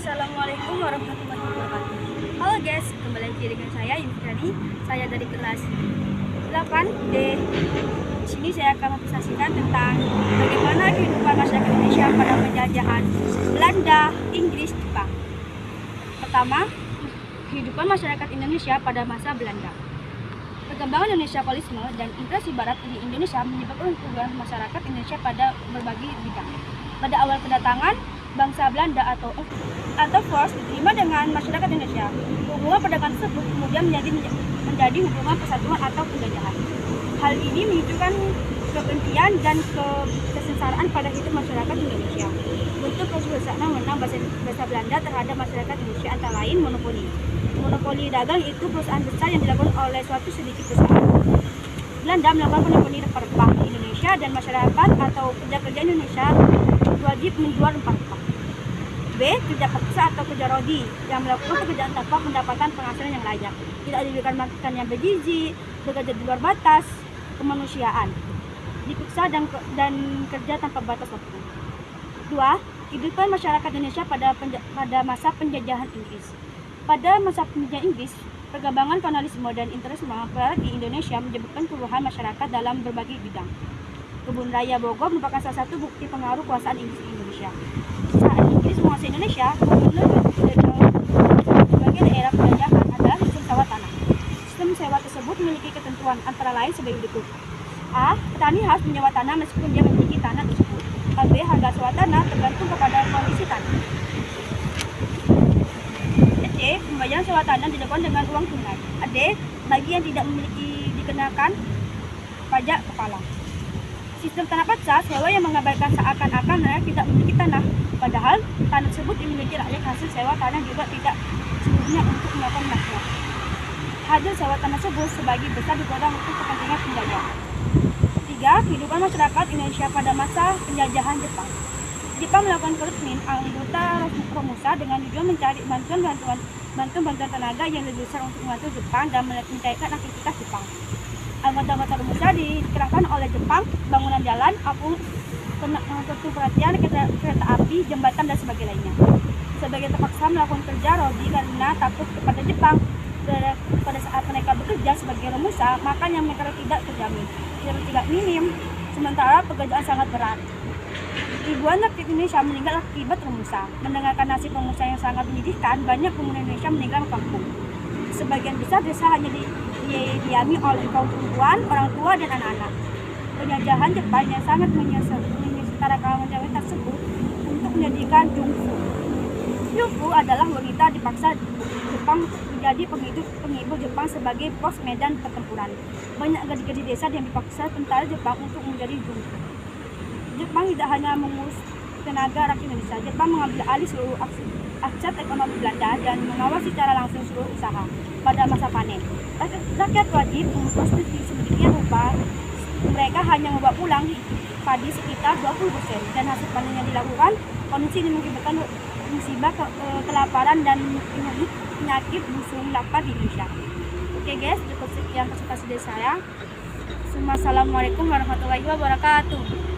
Assalamualaikum warahmatullahi wabarakatuh. Halo guys, kembali lagi dengan saya Yudhani. Saya dari kelas 8D. Di sini saya akan mempresentasikan tentang bagaimana kehidupan masyarakat Indonesia pada penjajahan Belanda, Inggris, Jepang. Pertama, kehidupan masyarakat Indonesia pada masa Belanda. Perkembangan Indonesianisme dan integrasi Barat di Indonesia menyebabkan perubahan masyarakat Indonesia pada berbagai bidang. Pada awal kedatangan bangsa Belanda atau Force diterima dengan masyarakat Indonesia. Hubungan perdagangan tersebut kemudian menjadi hubungan persatuan atau penjajahan. Hal ini menunjukkan kebencian dan kesengsaraan pada hidup masyarakat Indonesia. Bentuk kesusahan menang bahasa Belanda terhadap masyarakat Indonesia antara lain monopoli. Monopoli dagang itu perusahaan besar yang dilakukan oleh suatu sedikit perusahaan. Belanda melakukan monopoli rempah-rempah di Indonesia dan masyarakat atau kerja-kerja Indonesia wajib menjual rempah-rempah. B. Kerja paksa atau kerja rodi yang melakukan pekerjaan tanpa pendapatan penghasilan yang layak, tidak diberikan makan yang bergizi, bekerja di luar batas kemanusiaan, dipaksa dan kerja tanpa batas waktu. 2. Kehidupan masyarakat Indonesia pada masa penjajahan Inggris. Pada masa penjajahan Inggris, perkembangan kolonialisme dan integrasisme di Indonesia menyebabkan perubahan masyarakat dalam berbagai bidang. Kebun Raya Bogor merupakan salah satu bukti pengaruh kuasaan Inggris di Indonesia. Saat Inggris menguasai Indonesia, gubernur sebagai daerah penjajahan adalah sistem sewa tanah. Sistem sewa tersebut memiliki ketentuan antara lain sebagai berikut. A. Petani harus menyewa tanah meskipun dia memiliki tanah tersebut. B. Harga sewa tanah tergantung kepada kondisi tanah. C. Pembayaran sewa tanah dilakukan dengan uang tunai. D. Bagi yang tidak memiliki dikenakan pajak kepala. Sistem tanah paksa, sewa yang mengabaikan seakan-akan rakyat tidak memiliki tanah, padahal tanah tersebut dimiliki rakyat. Hasil sewa tanah juga tidak seluruhnya untuk melakukan masyarakat. Hasil sewa tanah tersebut sebagian besar digunakan untuk kepentingan penjajah. 3. Kehidupan masyarakat Indonesia pada masa penjajahan Jepang. Jepang melakukan rekrutmen anggota Romusa dengan tujuan mencari bantuan tenaga yang lebih besar untuk membantu Jepang dan mencairkan aktivitas Jepang. Anggota-anggota Romusa dikerahkan oleh Jepang, bangunan jalan, apung, perhatian, kereta api, jembatan, dan sebagainya. Sebagai terpaksa melakukan kerja rodi karena takut kepada Jepang. Pada saat mereka bekerja sebagai Romusa, makan yang mereka tidak minim, sementara pekerjaan sangat berat. Ribuan rakyat Indonesia meninggal akibat Romusa. Mendengarkan nasib Romusa yang sangat menyedihkan, banyak pemuda Indonesia meninggal kampung. Sebagian besar desa hanya didiami oleh kaum perempuan, orang tua, dan anak-anak. Penjajahan Jepang yang sangat menyesetarakan wanita tersebut untuk menjadikan jungfu. Jungfu adalah wanita dipaksa Jepang menjadi penghibur Jepang sebagai pos medan pertempuran. Banyak gadis-gadis desa yang dipaksa tentara Jepang untuk menjadi jungfu. Jepang tidak hanya mengurus tenaga rakyat Indonesia, Jepang mengambil alih seluruh aset ekonomi Belanda dan mengawasi secara langsung seluruh usaha pada masa panen. Rakyat wajib memproduksi sedemikian rupa mereka hanya membawa pulang padi sekitar 20% dan hasil panen yang dilakukan. Kondisi ini mengakibatkan musibah kelaparan dan penyakit busung lapar di Indonesia. Oke guys, cukup sekian presentasi dari saya. Assalamualaikum warahmatullahi wabarakatuh.